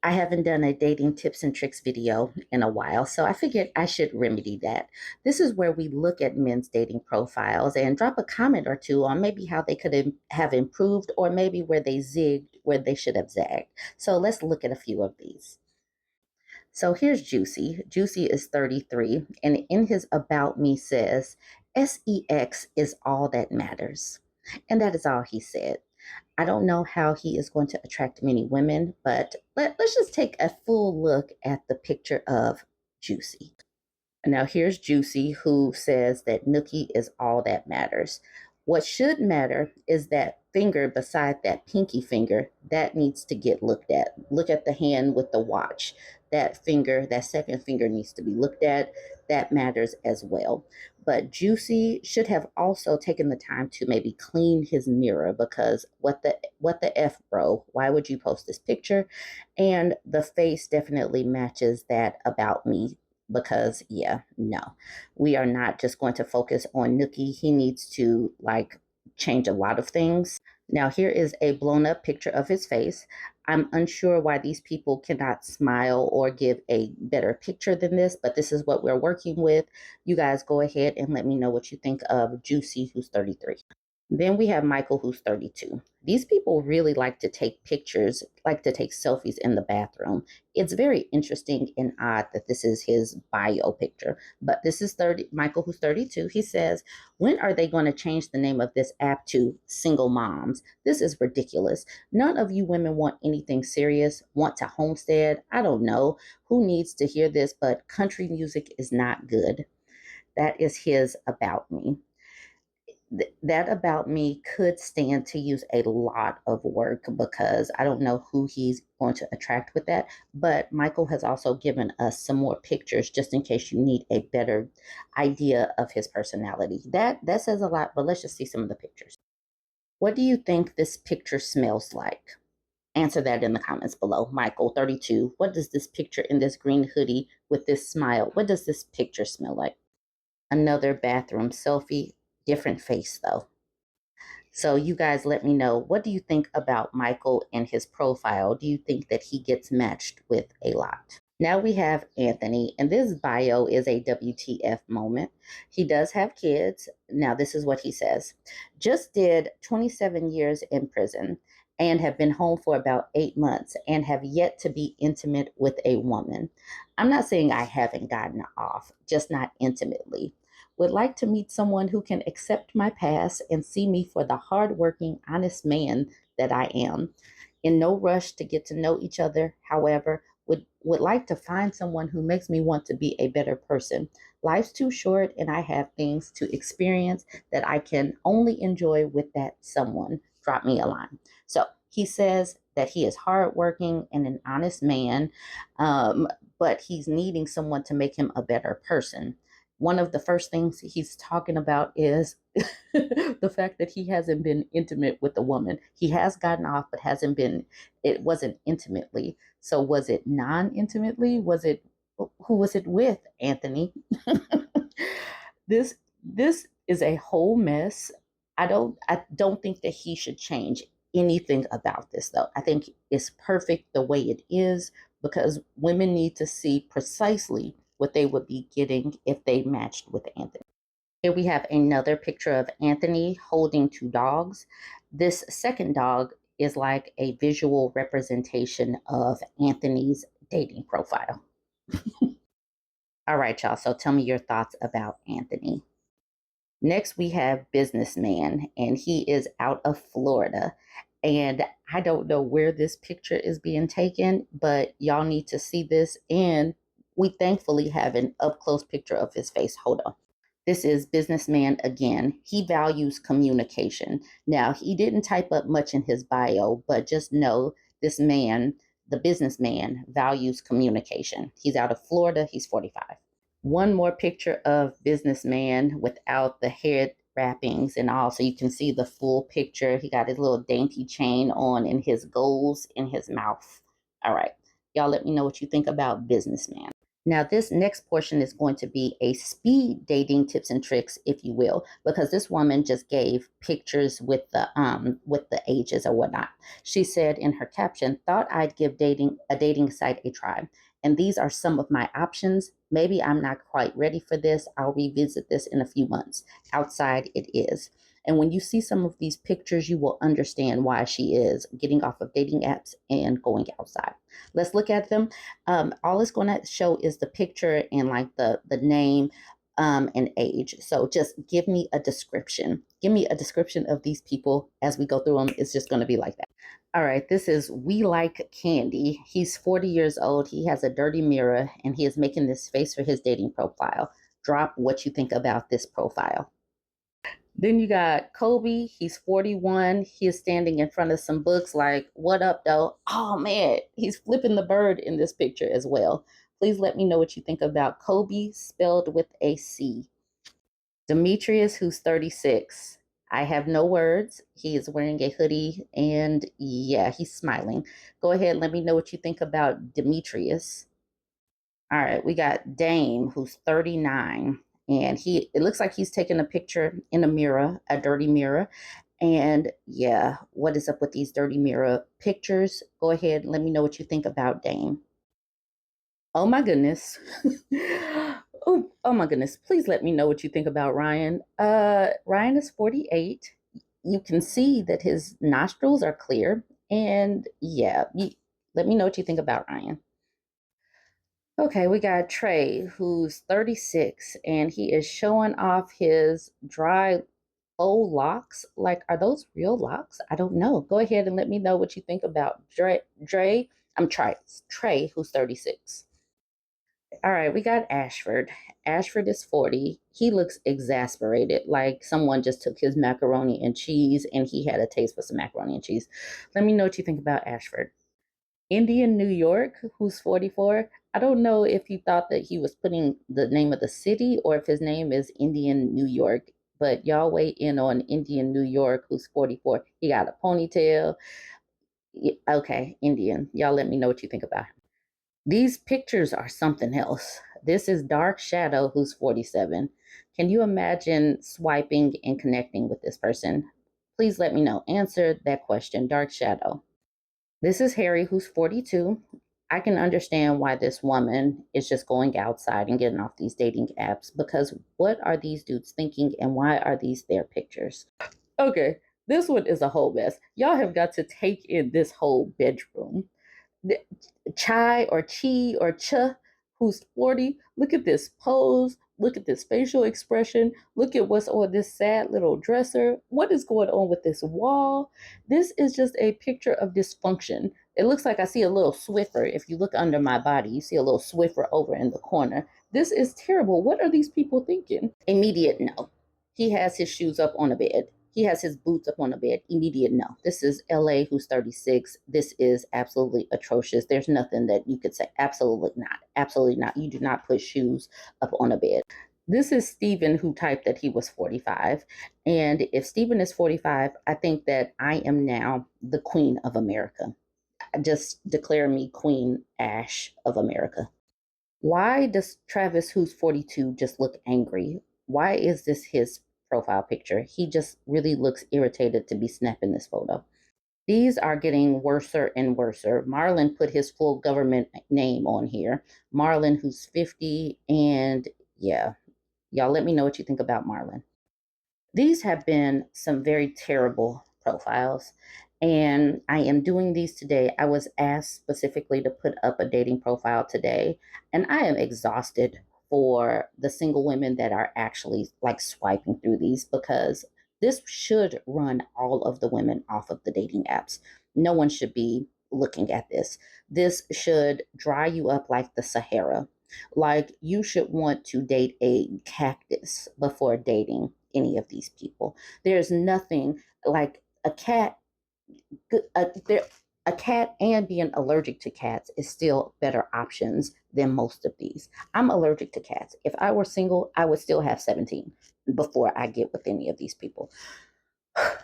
I haven't done a dating tips and tricks video in a while, so I figured I should remedy that. This is where we look at men's dating profiles and drop a comment or two on maybe how they could have improved or maybe where they zigged where they should have zagged. So let's look at a few of these. So here's Juicy. Juicy is 33, and in his About Me says, SEX is all that matters. And that is all he said. I don't know how he is going to attract many women, but let's just take a full look at the picture of Juicy. Now, here's Juicy, who says that Nookie is all that matters. What should matter is that finger beside that pinky finger that needs to get looked at. Look at the hand with the watch. That finger, that second finger needs to be looked at. That matters as well. But Juicy should have also taken the time to maybe clean his mirror, because what the F, bro? Why would you post this picture? And the face definitely matches that About Me, because yeah, no, we are not just going to focus on Nookie. He needs to change a lot of things. Now here is a blown up picture of his face. I'm unsure why these people cannot smile or give a better picture than this, but this is what we're working with. You guys go ahead and let me know what you think of Juicy, who's 33. Then we have Michael, who's 32. These people really like to take pictures, like to take selfies in the bathroom. It's very interesting and odd that this is his bio picture. But this is Michael, who's 32. He says, when are they going to change the name of this app to Single Moms? This is ridiculous. None of you women want anything serious, want to homestead. I don't know who needs to hear this, but country music is not good. That is his About Me. That About Me could stand to use a lot of work, because I don't know who he's going to attract with that. But Michael has also given us some more pictures just in case you need a better idea of his personality. That says a lot, but let's just see some of the pictures. What do you think this picture smells like? Answer that in the comments below. Michael, 32. What does this picture in this green hoodie with this smile, what does this picture smell like? Another bathroom selfie, different face though. So you guys let me know, what do you think about Michael and his profile? Do you think that he gets matched with a lot? Now we have Anthony, and this bio is a WTF moment. He does have kids. Now this is what he says. Just did 27 years in prison and have been home for about 8 months and have yet to be intimate with a woman. I'm not saying I haven't gotten off, just not intimately. Would like to meet someone who can accept my past and see me for the hardworking, honest man that I am. In no rush to get to know each other, however, would like to find someone who makes me want to be a better person. Life's too short and I have things to experience that I can only enjoy with that someone. Drop me a line. So he says that he is hardworking and an honest man, but he's needing someone to make him a better person. One of the first things he's talking about is the fact that he hasn't been intimate with a woman. He has gotten off, but it wasn't intimately. So was it non-intimately? Who was it with, Anthony? This is a whole mess. I don't think that he should change anything about this though. I think it's perfect the way it is, because women need to see precisely what they would be getting if they matched with Anthony. Here we have another picture of Anthony holding two dogs. This second dog is like a visual representation of Anthony's dating profile. All right, y'all. So tell me your thoughts about Anthony. Next, we have Businessman, and he is out of Florida. And I don't know where this picture is being taken, but y'all need to see this. And we thankfully have an up close picture of his face. Hold on. This is Businessman again. He values communication. Now, he didn't type up much in his bio, but just know this man, the businessman, values communication. He's out of Florida. He's 45. One more picture of Businessman without the head wrappings and all, so you can see the full picture. He got his little dainty chain on and his goals in his mouth. All right. Y'all let me know what you think about Businessman. Now, this next portion is going to be a speed dating tips and tricks, if you will, because this woman just gave pictures with the ages or whatnot. She said in her caption, "Thought I'd give dating a dating site a try, and these are some of my options. Maybe I'm not quite ready for this. I'll revisit this in a few months. Outside it is." And when you see some of these pictures, you will understand why she is getting off of dating apps and going outside. Let's look at them. All it's going to show is the picture and like the name and age. So just give me a description. Give me a description of these people as we go through them. It's just going to be like that. All right, this is We Like Candy. He's 40 years old. He has a dirty mirror and he is making this face for his dating profile. Drop what you think about this profile. Then you got Kobe. He's 41. He is standing in front of some books like, "What up, though?" Oh, man. He's flipping the bird in this picture as well. Please let me know what you think about Kobe, spelled with a C. Demetrius, who's 36. I have no words. He is wearing a hoodie and yeah, he's smiling. Go ahead, let me know what you think about Demetrius. All right, we got Dame, who's 39, and it looks like he's taking a picture in a mirror, a dirty mirror. And yeah, what is up with these dirty mirror pictures? Go ahead, let me know what you think about Dame. Oh my goodness. Oh my goodness. Please let me know what you think about Ryan. Ryan is 48. You can see that his nostrils are clear. And yeah, let me know what you think about Ryan. Okay, we got Trey, who's 36, and he is showing off his dry old locks. Like, are those real locks? I don't know. Go ahead and let me know what you think about Trey, who's 36. All right, we got Ashford. Ashford is 40. He looks exasperated, like someone just took his macaroni and cheese and he had a taste for some macaroni and cheese. Let me know what you think about Ashford. Indian New York, who's 44. I don't know if he thought that he was putting the name of the city or if his name is Indian New York, but y'all weigh in on Indian New York, who's 44. He got a ponytail. Okay, Indian. Y'all let me know what you think about him. These pictures are something else. This is Dark Shadow, who's 47. Can you imagine swiping and connecting with this person? Please let me know. Answer that question, Dark Shadow. This is Harry, who's 42. I can understand why this woman is just going outside and getting off these dating apps because what are these dudes thinking and why are these their pictures? Okay, this one is a whole mess. Y'all have got to take in this whole bedroom. Chai or Chi or Ch, who's 40. Look at this pose. Look at this facial expression. Look at what's on this sad little dresser. What is going on with this wall? This is just a picture of dysfunction. It looks like I see a little Swiffer. If you look under my body, you see a little Swiffer over in the corner. This is terrible. What are these people thinking? Immediate no. He has his shoes up on the bed. He has his boots up on the bed. Immediate no. This is LA, who's 36. This is absolutely atrocious. There's nothing that you could say. Absolutely not. Absolutely not. You do not put shoes up on a bed. This is Stephen, who typed that he was 45. And if Stephen is 45, I think that I am now the Queen of America. Just declare me Queen Ash of America. Why does Travis, who's 42, just look angry? Why is this his profile picture? He just really looks irritated to be snapping this photo. These are getting worser and worser. Marlon put his full government name on here. Marlon, who's 50, and yeah, y'all let me know what you think about Marlon. These have been some very terrible profiles, and I am doing these today. I was asked specifically to put up a dating profile today, and I am exhausted for the single women that are actually like swiping through these because this should run all of the women off of the dating apps. No one should be looking at this. This should dry you up like the Sahara. Like you should want to date a cactus before dating any of these people. There's nothing like a cat. There, a cat and being allergic to cats is still better options than most of these. I'm allergic to cats. If I were single, I would still have 17 before I get with any of these people.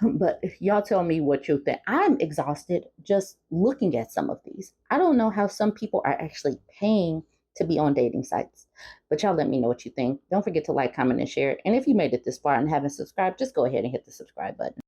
But y'all tell me what you think. I'm exhausted just looking at some of these. I don't know how some people are actually paying to be on dating sites. But y'all let me know what you think. Don't forget to like, comment, and share. And if you made it this far and haven't subscribed, just go ahead and hit the subscribe button.